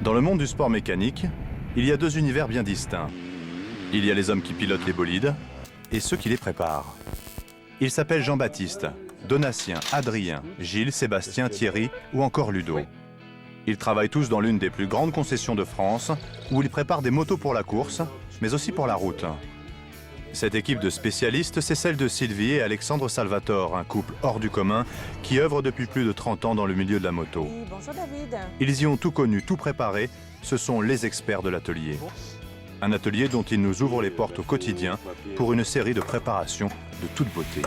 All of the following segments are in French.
Dans le monde du sport mécanique, il y a deux univers bien distincts. Il y a les hommes qui pilotent les bolides et ceux qui les préparent. Ils s'appellent Jean-Baptiste, Donatien, Adrien, Gilles, Sébastien, Thierry ou encore Ludo. Ils travaillent tous dans l'une des plus grandes concessions de France où ils préparent des motos pour la course, mais aussi pour la route. Cette équipe de spécialistes, c'est celle de Sylvie et Alexandre Salvatore, un couple hors du commun qui œuvre depuis plus de 30 ans dans le milieu de la moto. Oui, bonjour David. Ils y ont tout connu, tout préparé, ce sont les experts de l'atelier. Un atelier dont ils nous ouvrent les portes au quotidien pour une série de préparations de toute beauté.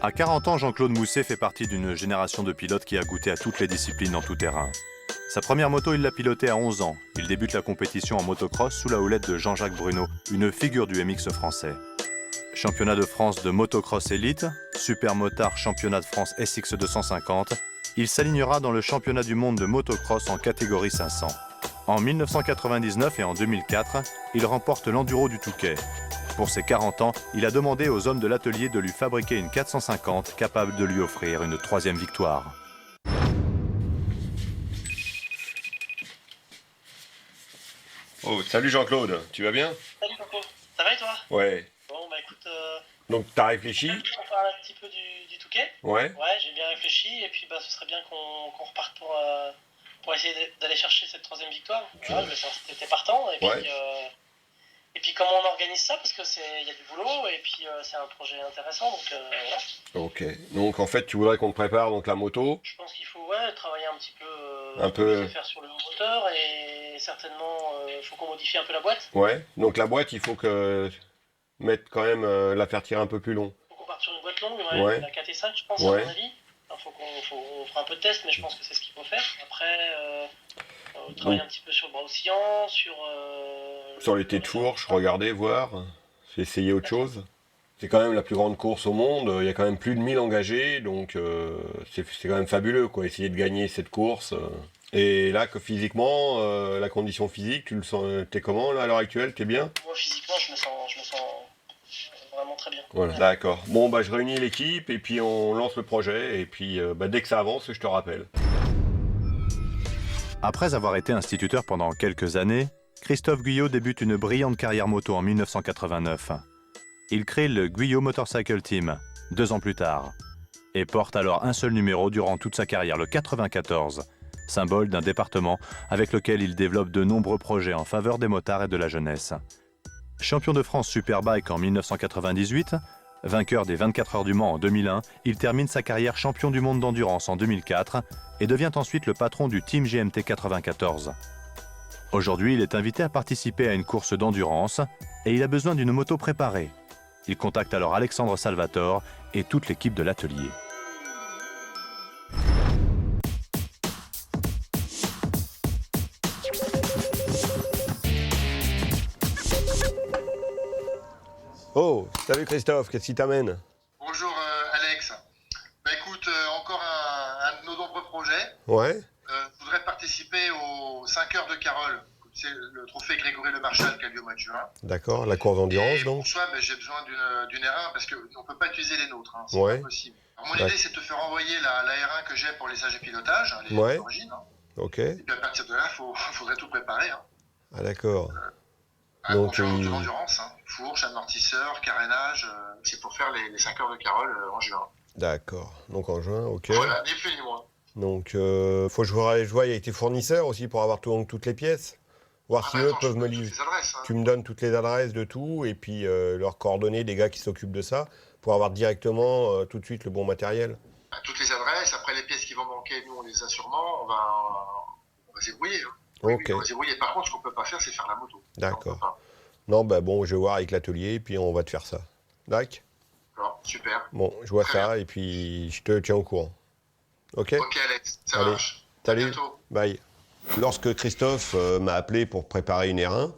À 40 ans, Jean-Claude Mousset fait partie d'une génération de pilotes qui a goûté à toutes les disciplines en tout terrain. Sa première moto, il l'a pilotée à 11 ans. Il débute la compétition en motocross sous la houlette de Jean-Jacques Bruno, une figure du MX français. Championnat de France de motocross élite, super motard championnat de France SX 250, il s'alignera dans le championnat du monde de motocross en catégorie 500. En 1999 et en 2004, il remporte l'Enduro du Touquet. Pour ses 40 ans, il a demandé aux hommes de l'atelier de lui fabriquer une 450 capable de lui offrir une troisième victoire. Oh, salut Jean-Claude, tu vas bien? Salut Coco, ça va et toi? Ouais. Bon bah écoute, Donc t'as réfléchi? on parle un petit peu du Touquet. Ouais. Ouais, j'ai bien réfléchi et puis bah ce serait bien qu'on reparte pour essayer d'aller chercher cette troisième victoire. Voilà, je vais savoir si t'étais partant Ouais. Et puis comment on organise ça parce que il y a du boulot et puis c'est un projet intéressant donc voilà. Ok. Donc en fait tu voudrais qu'on te prépare donc la moto. Je pense qu'il faut travailler un petit peu, Un peu. faire sur le moteur et certainement il faut qu'on modifie un peu la boîte. Ouais. Donc la boîte il faut que mettre quand même la faire tirer un peu plus long. Faut qu'on parte sur une boîte longue, Ouais. la 4 et 5 je pense Ouais. à mon avis. Alors, on fera un peu de test mais je pense que c'est ce qu'il faut faire. Après travailler un petit peu sur le bras oscillant, Sur les têtes de fourche, regarder, voir, essayer autre chose. C'est quand même la plus grande course au monde, il y a quand même plus de 1000 engagés, donc c'est quand même fabuleux, quoi, essayer de gagner cette course. Et là, que physiquement, la condition physique, tu le sens, t'es comment là à l'heure actuelle, t'es bien? Moi physiquement je me sens vraiment très bien. Voilà, d'accord. Bon, bah je réunis l'équipe et puis on lance le projet, et puis dès que ça avance, je te rappelle. Après avoir été instituteur pendant quelques années, Christophe Guyot débute une brillante carrière moto en 1989. Il crée le Guyot Motorcycle Team, 2 ans plus tard, et porte alors un seul numéro durant toute sa carrière, le 94, symbole d'un département avec lequel il développe de nombreux projets en faveur des motards et de la jeunesse. Champion de France Superbike en 1998, vainqueur des 24 heures du Mans en 2001, il termine sa carrière champion du monde d'endurance en 2004 et devient ensuite le patron du Team GMT 94. Aujourd'hui, il est invité à participer à une course d'endurance et il a besoin d'une moto préparée. Il contacte alors Alexandre Salvatore et toute l'équipe de l'atelier. Oh, salut Christophe, qu'est-ce qui t'amène? Bonjour Alex. Bah écoute, encore un de nos nombreux projets. Ouais. Je voudrais participer aux 5 heures de Carole. C'est le trophée Grégory Le Marchal qui a lieu au mois de juin. D'accord, la course d'endurance Et donc? pour ça, j'ai besoin d'une R1 parce qu'on ne peut pas utiliser les nôtres. Hein, c'est Ouais. pas possible. Alors, mon idée, c'est de te faire envoyer la R1 que j'ai pour les stages de pilotage, hein, les Ouais. origines. Hein. Ok. Et puis à partir de là, faudrait tout préparer. Hein. Ah d'accord. Donc, Donc, de l'endurance, hein. Fourche, amortisseur, carénage. C'est pour faire les 5 heures de Carole en juin. D'accord. Donc en juin, ok. Voilà, ni plus ni moins. Donc, faut que je voie avec tes fournisseurs aussi pour avoir toutes les pièces. Voir si eux Attends, peuvent je me te donne livrer. toutes les adresses, hein. Tu me donnes toutes les adresses de tout et puis leurs coordonnées des gars qui s'occupent de ça pour avoir directement tout de suite le bon matériel. Toutes les adresses, après les pièces qui vont manquer, nous on les a sûrement, on va se débrouiller. Hein. Ok. Oui, on va se débrouiller. Par contre, ce qu'on peut pas faire, c'est faire la moto. D'accord. On peut pas. Non, bah bon, je vais voir avec l'atelier et puis on va te faire ça. D'accord. D'accord, super. Bon, je vois Très ça et puis je te tiens au courant. Ok? Ok Alex, ça Allez. marche. À Salut. bientôt. Bye. Lorsque Christophe m'a appelé pour préparer une R1,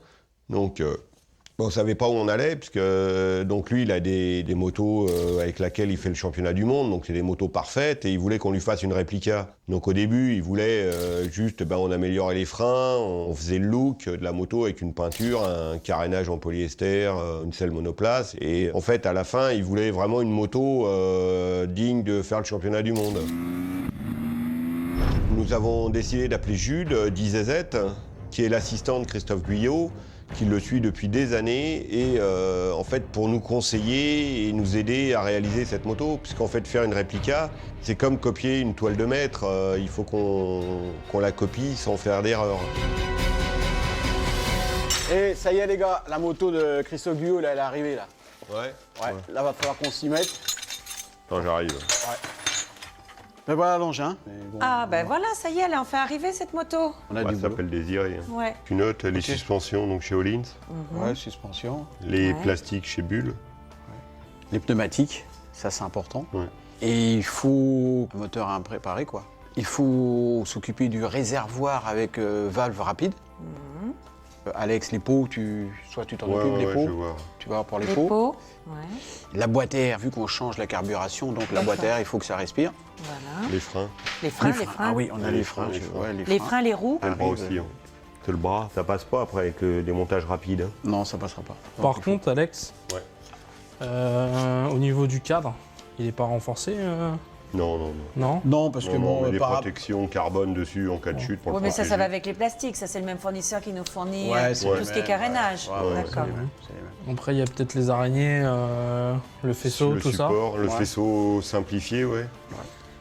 donc on ne savait pas où on allait, puisque donc lui, il a des motos avec lesquelles il fait le championnat du monde, donc c'est des motos parfaites, et il voulait qu'on lui fasse une réplica. Donc au début, il voulait juste, on améliorait les freins, on faisait le look de la moto avec une peinture, un carénage en polyester, une selle monoplace, et en fait, à la fin, il voulait vraiment une moto digne de faire le championnat du monde. Nous avons décidé d'appeler Jules d'IZZ, qui est l'assistant de Christophe Guyot, qui le suit depuis des années et en fait pour nous conseiller et nous aider à réaliser cette moto, puisqu'en fait faire une réplica, c'est comme copier une toile de maître, il faut qu'on la copie sans faire d'erreur. Et ça y est les gars, la moto de Christophe Guyot, là, elle est arrivée là. Ouais. Ouais, là va falloir qu'on s'y mette. Attends, j'arrive. Mais voilà l'engin. Mais bon, Ah ben voilà, ça y est, elle a enfin arrivé cette moto. on a Ouais, du ça boulot. s'appelle Désiré. Ouais. Tu notes les suspensions donc chez Hollins, Ouais, suspension. les Ouais. plastiques chez Bull. Les pneumatiques, ça c'est important. Ouais. Et il faut un moteur à préparer quoi. Il faut s'occuper du réservoir avec valve rapide. Alex, les pots, soit tu t'en occupes des je pots, vois. tu vas pour les Les pots. pots. Ouais, La boîte à air, vu qu'on change la carburation, donc la boîte à air, il faut que ça respire. voilà. Les freins. Les freins, les freins. Ah oui, on a Les les freins, freins. les freins. Ouais, Les freins, les roues. Et le bras Arrive. aussi. Hein. C'est le bras, ça passe pas après avec le démontage rapide. Hein. Non, ça passera pas. Par contre, Alex, Ouais. au niveau du cadre, il n'est pas renforcé Non, non, non. Non. Non, parce que Non, bon, mais des par protections carbone dessus en cas de chute pour Oui, le mais ça va protéger. avec les plastiques. Ça, c'est le même fournisseur qui nous fournit Ouais, c'est tout le ce qui est même, carénage. ouais, D'accord. c'est les mêmes, c'est les mêmes. Après, il y a peut-être les araignées, le faisceau, le tout ça. support, le Ouais. faisceau simplifié, ouais.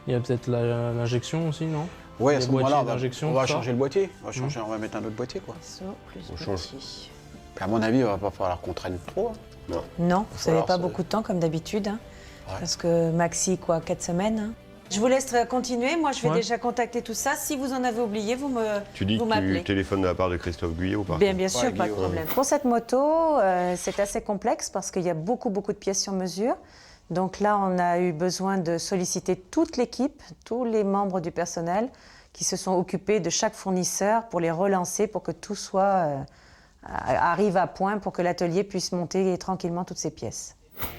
Il y a peut-être l'injection aussi, non? Ouais, à Les ce moment-là, boîtiers on va, d'injection, on va tout ça. changer le boîtier. On va mettre un autre boîtier, quoi. Faisceau plus On change. petit. Puis à mon avis, il va pas falloir qu'on traîne trop. Hein. Non, vous n'avez falloir pas se- beaucoup de temps comme d'habitude. Hein, Ouais. Parce que maxi, quoi, 4 semaines. Hein. Je vous laisse continuer. Moi, je vais Ouais. déjà contacter tout ça. Si vous en avez oublié, vous Tu dis vous que m'appelez. tu téléphones de la part de Christophe Guyot ou pas? Bien sûr, Ouais, pas de Guillaume. problème. Pour cette moto, c'est assez complexe parce qu'il y a beaucoup de pièces sur mesure. Donc là, on a eu besoin de solliciter toute l'équipe, tous les membres du personnel qui se sont occupés de chaque fournisseur pour les relancer pour que tout soit arrive à point pour que l'atelier puisse monter tranquillement toutes ces pièces.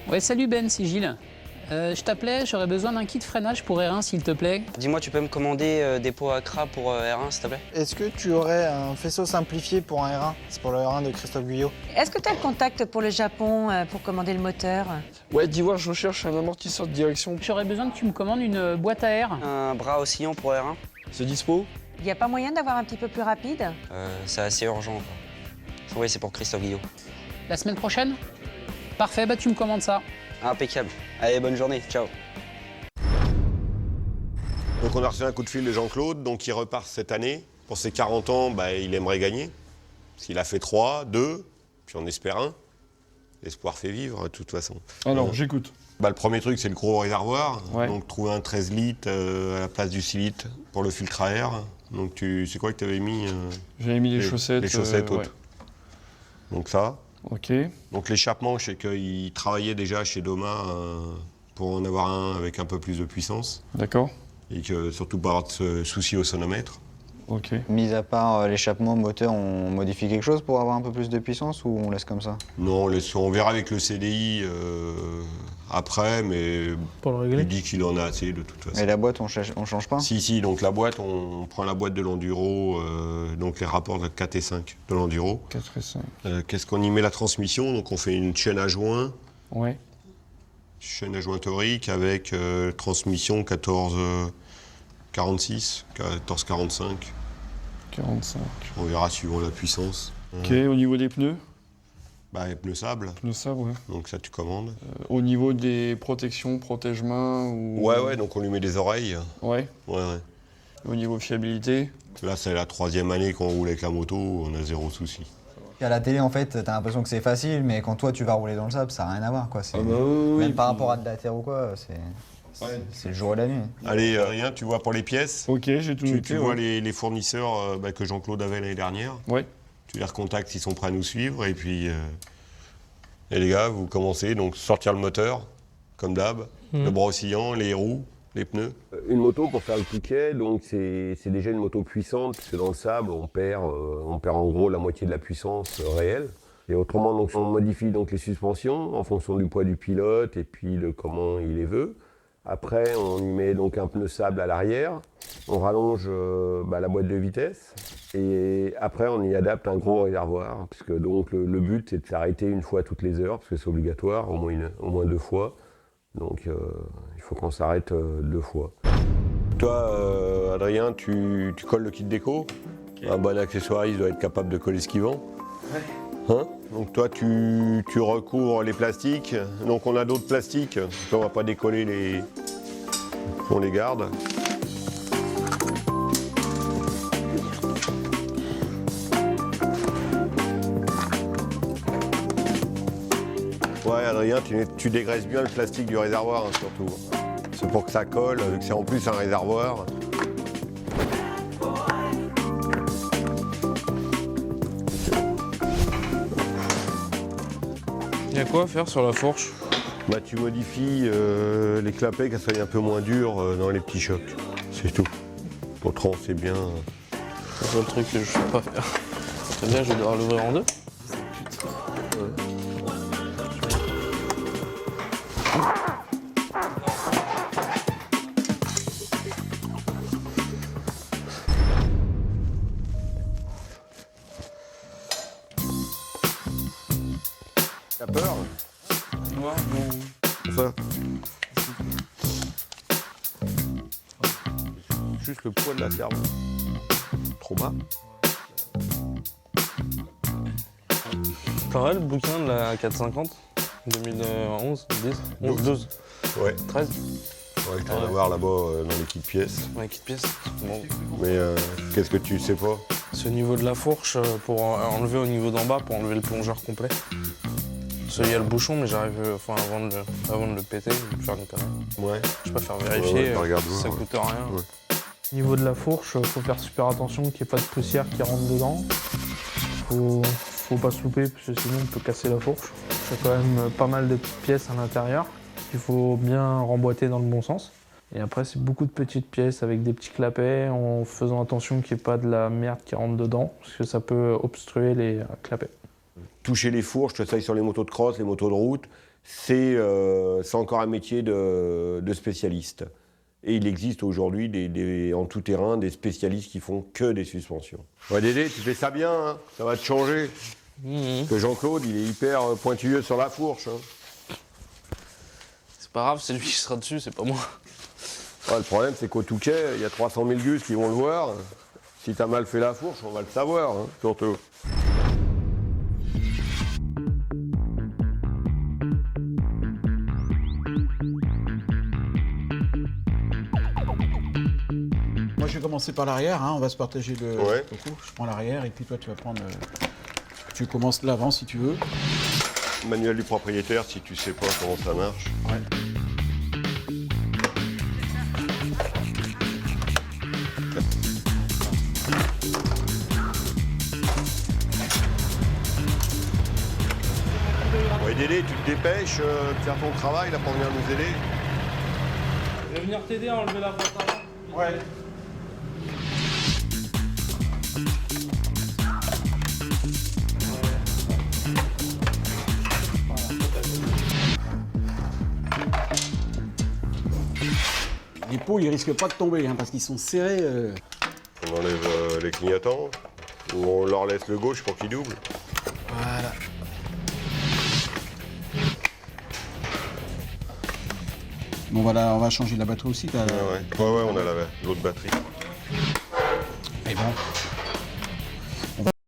Ouais, salut Ben, c'est Gilles. Je t'appelais, j'aurais besoin d'un kit freinage pour R1 s'il te plaît. Dis-moi, tu peux me commander des pots à cras pour R1 s'il te plaît? Est-ce que tu aurais un faisceau simplifié pour un R1? C'est pour le R1 de Christophe Guyot. Est-ce que tu as le contact pour le Japon pour commander le moteur? Ouais, d'Ivoire, je recherche un amortisseur de direction. J'aurais besoin que tu me commandes une boîte à air. Un bras oscillant pour R1? C'est dispo? Il n'y a pas moyen d'avoir un petit peu plus rapide? C'est assez urgent quoi. Oui, c'est pour Christophe Guyot. La semaine prochaine? Parfait, bah tu me commandes ça. Impeccable. Allez, bonne journée, ciao. Donc on a reçu un coup de fil de Jean-Claude, donc il repart cette année. Pour ses 40 ans, il aimerait gagner. Parce qu'il a fait 3, 2, puis on espère 1. L'espoir fait vivre, de toute façon. Alors, j'écoute. Le premier truc, c'est le gros réservoir. Ouais. Donc trouver un 13 litres à la place du 6 litres pour le filtre à air. Donc c'est quoi que tu avais mis J'avais mis les Les chaussettes. chaussettes hautes. Donc ça. Ok. Donc l'échappement, je sais qu'il travaillait déjà chez Doma pour en avoir un avec un peu plus de puissance. D'accord. Et que surtout pas avoir de soucis au sonomètre. Ok. Mis à part l'échappement moteur, on modifie quelque chose pour avoir un peu plus de puissance ou on laisse comme ça? Non, on verra avec le CDI après, mais Pour le il régler. dit qu'il en a assez de toute façon. Et la boîte, on change pas? Si, donc la boîte, on prend la boîte de l'enduro, donc les rapports de 4 et 5 de l'enduro. 4 et 5. Qu'est-ce qu'on y met la transmission? Donc on fait une chaîne à joint, Ouais. chaîne à joint torique avec transmission 14-46, 14-45. 45. On verra suivant la puissance. Ok, au niveau des pneus? Pneus sable, Pneus ça, ouais. donc ça tu commandes. Au niveau des protections, protège-mains ou... Ouais, donc on lui met des oreilles. Ouais. Ouais. Au niveau fiabilité? Là, c'est la 3e année qu'on roule avec la moto, on a 0 souci. À la télé, en fait, t'as l'impression que c'est facile, mais quand toi, tu vas rouler dans le sable, ça n'a rien à voir, quoi. Ah bah oui, Même par rapport à de la terre ou quoi, c'est le jour et la nuit. Allez, rien, tu vois pour les pièces. Ok, j'ai tout Tu noté. vois ouais. les fournisseurs que Jean-Claude avait l'année dernière. Ouais. Tu les recontactes s'ils sont prêts à nous suivre. Et puis, et les gars, vous commencez donc sortir le moteur, comme d'hab, le bras oscillant, les roues, les pneus. Une moto pour faire le piquet, donc c'est déjà une moto puissante, parce que dans le sable, on perd en gros la moitié de la puissance réelle. Et autrement, donc, on modifie donc les suspensions en fonction du poids du pilote et puis de comment il les veut. Après, on y met donc un pneu sable à l'arrière, on rallonge la boîte de vitesse et après on y adapte un gros réservoir, puisque donc le but c'est de s'arrêter une fois toutes les heures, parce que c'est obligatoire, au moins 2 fois. Donc il faut qu'on s'arrête 2 fois. Toi, Adrien, tu colles le kit déco. Un bon accessoiriste doit être capable de coller ce qu'il vend. Hein? Donc toi, tu recouvres les plastiques. Donc on a d'autres plastiques. On va pas décoller les... On les garde. Ouais, Adrien, tu dégraisses bien le plastique du réservoir, hein, surtout. C'est pour que ça colle, vu que c'est en plus un réservoir. Il y a quoi à faire sur la fourche? Bah, tu modifies les clapets, qu'elles soient un peu moins dures dans les petits chocs. C'est tout. Autrement, c'est bien. C'est le truc que je sais pas faire. Très bien, je vais devoir l'ouvrir en deux. T'as peur? Ouais, Ça. Juste le poids de la serve. Trop bas. T'aurais le bouquin de la 450 2011, 10, 11, 12, Ouais. 13 Ouais, je dois en avoir là-bas dans les kits pièces. Ouais, kit pièce. Bon. Mais qu'est-ce que tu sais pas? C'est au niveau de la fourche pour enlever au niveau d'en bas, pour enlever le plongeur complet. Parce qu'il y a le bouchon, mais j'arrive, enfin avant de le péter, je vais faire une connerie. Ouais. Je préfère vérifier, Ouais, regarde, ça ouais. coûte rien. Ouais. Au niveau de la fourche, faut faire super attention qu'il n'y ait pas de poussière qui rentre dedans. Faut pas se louper, parce que sinon on peut casser la fourche. Il y a quand même pas mal de petites pièces à l'intérieur qu'il faut bien remboîter dans le bon sens. Et après, c'est beaucoup de petites pièces avec des petits clapets, en faisant attention qu'il n'y ait pas de la merde qui rentre dedans, parce que ça peut obstruer les clapets. Toucher les fourches, ça sur les motos de cross, les motos de route, c'est encore un métier de spécialiste. Et il existe aujourd'hui en tout terrain des spécialistes qui font que des suspensions. Ouais, Dédé, tu fais ça bien, hein, ça va te changer. Parce que Jean-Claude, il est hyper pointilleux sur la fourche. Hein. C'est pas grave, c'est lui qui sera dessus, c'est pas moi. Ouais, le problème, c'est qu'au Touquet, il y a 300 000 gus qui vont le voir. Si t'as mal fait la fourche, on va le savoir, hein, surtout. Moi, je vais commencer par l'arrière, hein, on va se partager le Ouais. coup. Je prends l'arrière et puis toi, tu vas prendre... Tu commences l'avant si tu veux. Manuel du propriétaire, si tu sais pas comment ça marche. Ouais. Ouais, Dédé, tu te dépêches de faire ton travail là pour venir nous aider. Je vais venir t'aider à enlever la boîte avant. Ouais. Les pots, ils risquent pas de tomber hein, parce qu'ils sont serrés. On enlève les clignotants, ou on leur laisse le gauche pour qu'ils doublent. Voilà. Bon voilà, on va changer la batterie aussi. Ouais, on a l'autre batterie. Et bon.